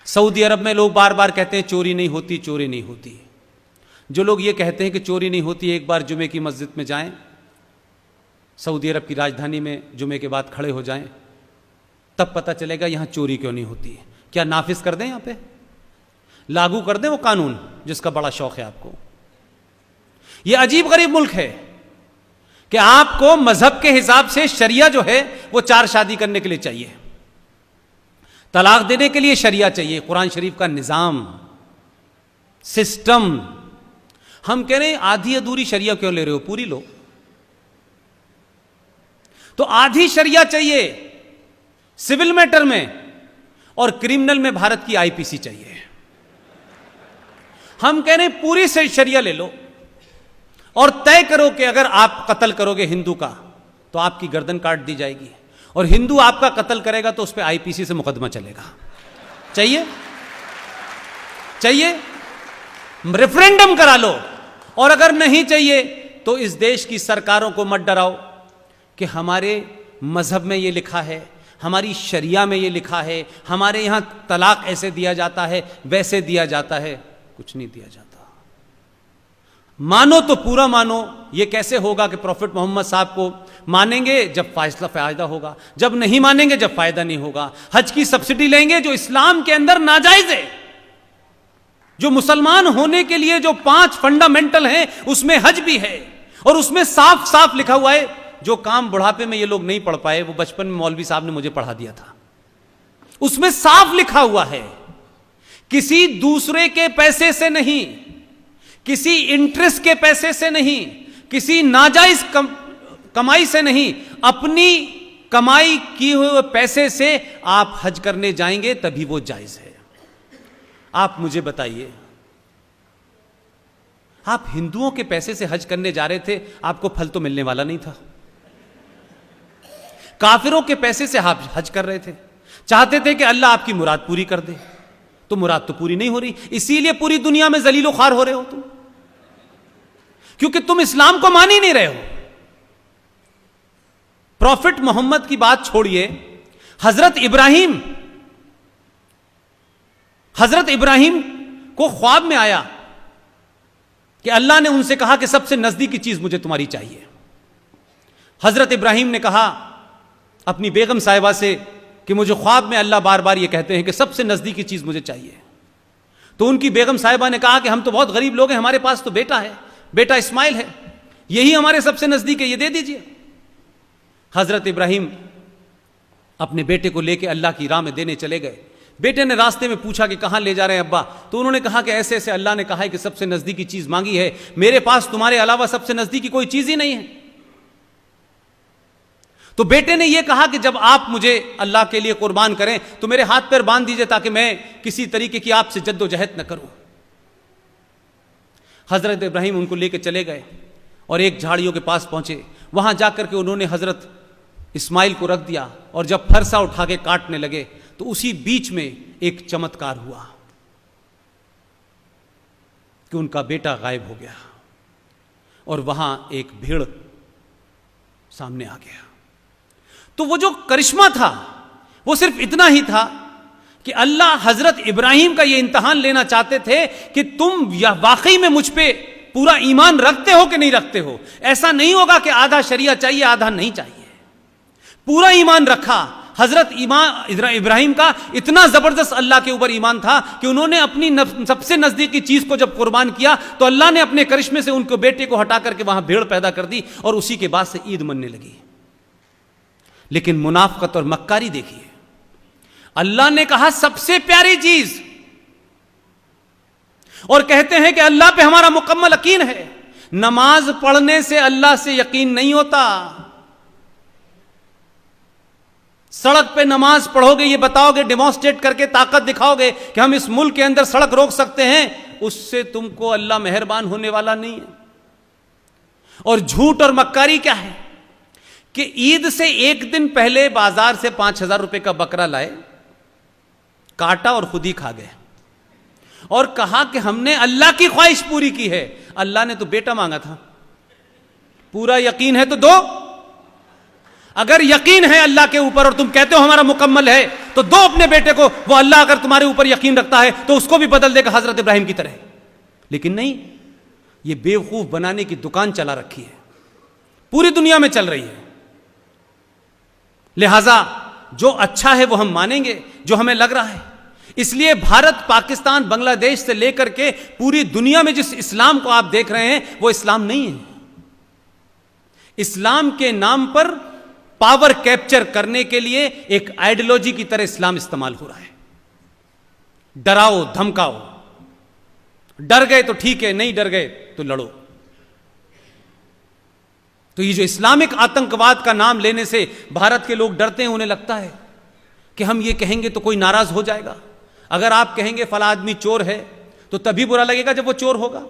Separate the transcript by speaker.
Speaker 1: Saudi अरब में लोग बार बार कहते हैं चोरी नहीं होती, चोरी नहीं होती। जो लोग ये कहते हैं कि चोरी नहीं होती, एक बार जुमे की मस्जिद में जाएं, सऊदी अरब की राजधानी में जुमे के बाद खड़े हो जाएं, तब पता चलेगा यहां चोरी क्यों नहीं होती। क्या नाफिज कर दें, यहां पे लागू कर दें वो कानून जिसका बड़ा शौक है आपको। यह अजीब गरीब मुल्क है कि आपको मजहब के हिसाब से शरिया जो है वो 4 शादी करने के लिए चाहिए, तलाक देने के लिए शरिया चाहिए, कुरान शरीफ का निजाम सिस्टम। हम कह रहे हैं आधी अधूरी शरिया क्यों ले रहे हो, पूरी लो। तो आधी शरिया चाहिए सिविल मैटर में, और क्रिमिनल में भारत की आईपीसी चाहिए। हम कह रहे हैं पूरी से शरिया ले लो और तय करो कि अगर आप कत्ल करोगे हिंदू का तो आपकी गर्दन काट दी जाएगी, और हिंदू आपका कत्ल करेगा तो उस पर आईपीसी से मुकदमा चलेगा। चाहिए? चाहिए? रेफरेंडम करा लो। और अगर नहीं चाहिए तो इस देश की सरकारों को मत डराओ कि हमारे मजहब में यह लिखा है, हमारी शरिया में यह लिखा है, हमारे यहां तलाक ऐसे दिया जाता है, वैसे दिया जाता है। कुछ नहीं दिया जाता। मानो तो पूरा मानो। यह कैसे होगा कि प्रॉफिट मोहम्मद साहब को मानेंगे जब फायदा होगा, जब नहीं मानेंगे जब फायदा नहीं होगा। हज की सब्सिडी लेंगे जो इस्लाम के अंदर नाजायज है, जो मुसलमान होने के लिए जो 5 फंडामेंटल हैं उसमें हज भी है, और उसमें साफ साफ लिखा हुआ है जो काम बुढ़ापे में ये लोग नहीं पढ़ पाए वो बचपन में मौलवी साहब ने मुझे पढ़ा दिया था। उसमें साफ लिखा हुआ है किसी दूसरे के पैसे से नहीं, किसी इंटरेस्ट के पैसे से नहीं, किसी नाजायज कमाई से नहीं, अपनी कमाई किए हुए पैसे से आप हज करने जाएंगे तभी वो जायज है। आप मुझे बताइए, आप हिंदुओं के पैसे से हज करने जा रहे थे, आपको फल तो मिलने वाला नहीं था। काफिरों के पैसे से आप हज कर रहे थे, चाहते थे कि अल्लाह आपकी मुराद पूरी कर दे, तो मुराद तो पूरी नहीं हो रही, इसीलिए पूरी दुनिया में जलीलो ख्वार हो रहे हो तुम, क्योंकि तुम इस्लाम को मान ही नहीं रहे हो। प्रॉफिट मोहम्मद की बात छोड़िए, हजरत इब्राहिम को ख्वाब में आया कि अल्लाह ने उनसे कहा कि सबसे नजदीकी चीज मुझे तुम्हारी चाहिए। हजरत इब्राहिम ने कहा अपनी बेगम साहिबा से कि मुझे ख्वाब में अल्लाह बार बार ये कहते हैं कि सबसे नजदीकी चीज मुझे चाहिए। तो उनकी बेगम साहिबा ने कहा कि हम तो बहुत गरीब लोग हैं, हमारे पास तो बेटा है, बेटा इस्माइल है, यही हमारे सबसे नजदीक है, ये दे दीजिए। हजरत इब्राहिम अपने बेटे को लेकर अल्लाह की राह में देने चले गए। बेटे ने रास्ते में पूछा कि कहां ले जा रहे हैं अब्बा, तो उन्होंने कहा कि ऐसे ऐसे अल्लाह ने कहा है कि सबसे नजदीकी चीज मांगी है, मेरे पास तुम्हारे अलावा सबसे नजदीकी कोई चीज ही नहीं है। तो बेटे ने यह कहा कि जब आप मुझे अल्लाह के लिए कुर्बान करें तो मेरे हाथ पैर बांध दीजिए ताकि मैं किसी तरीके की आपसे जद्दोजहद न करूं। हजरत इब्राहिम उनको लेकर चले गए और एक झाड़ियों के पास पहुंचे। वहां जाकर के उन्होंने हजरत इस्माइल को रख दिया, और जब फरसा उठा के काटने लगे तो उसी बीच में एक चमत्कार हुआ कि उनका बेटा गायब हो गया, और वहां एक भेड़ सामने आ गया। तो वो जो करिश्मा था वो सिर्फ इतना ही था कि अल्लाह हजरत इब्राहिम का ये इम्तिहान लेना चाहते थे कि तुम या वाकई में मुझ पे पूरा ईमान रखते हो कि नहीं रखते हो। ऐसा नहीं होगा कि आधा शरिया चाहिए आधा नहीं चाहिए, पूरा ईमान रखा। हजरत इब्राहिम का इतना जबरदस्त अल्लाह के ऊपर ईमान था कि उन्होंने अपनी सबसे नजदीकी चीज को जब कुर्बान किया तो अल्लाह ने अपने करिश्मे से उनके बेटे को हटा करके वहां भेड़ पैदा कर दी, और उसी के बाद से ईद मनने लगी। लेकिन मुनाफकत और मक्कारी देखिए, अल्लाह ने कहा सबसे प्यारी चीज, और कहते हैं कि अल्लाह पे हमारा मुकम्मल यकीन है। नमाज पढ़ने से अल्लाह से यकीन नहीं होता। सड़क पे नमाज पढ़ोगे, ये बताओगे, डेमोन्स्ट्रेट करके ताकत दिखाओगे कि हम इस मुल्क के अंदर सड़क रोक सकते हैं, उससे तुमको अल्लाह मेहरबान होने वाला नहीं है। और झूठ और मक्कारी क्या है कि ईद से एक दिन पहले बाजार से 5,000 रुपए का बकरा लाए, काटा और खुद ही खा गए, और कहा कि हमने अल्लाह की ख्वाहिश पूरी की है। अल्लाह ने तो बेटा मांगा था, पूरा यकीन है तो दो। अगर यकीन है अल्लाह के ऊपर और तुम कहते हो हमारा मुकम्मल है, तो दो अपने बेटे को। वो अल्लाह अगर तुम्हारे ऊपर यकीन रखता है तो उसको भी बदल देगा हजरत इब्राहिम की तरह। लेकिन नहीं, ये बेवकूफ बनाने की दुकान चला रखी है, पूरी दुनिया में चल रही है। लिहाजा जो अच्छा है वो हम मानेंगे, जो हमें लग रहा है। इसलिए भारत, पाकिस्तान, बांग्लादेश से लेकर के पूरी दुनिया में जिस इस्लाम को आप देख रहे हैं वो इस्लाम नहीं है। इस्लाम के नाम पर पावर कैप्चर करने के लिए एक आइडियोलॉजी की तरह इस्लाम इस्तेमाल हो रहा है। डराओ धमकाओ, डर गए तो ठीक है, नहीं डर गए तो लड़ो। तो ये जो इस्लामिक आतंकवाद का नाम लेने से भारत के लोग डरते हैं, उन्हें लगता है कि हम ये कहेंगे तो कोई नाराज हो जाएगा। अगर आप कहेंगे फला आदमी चोर है तो तभी बुरा लगेगा जब वो चोर होगा।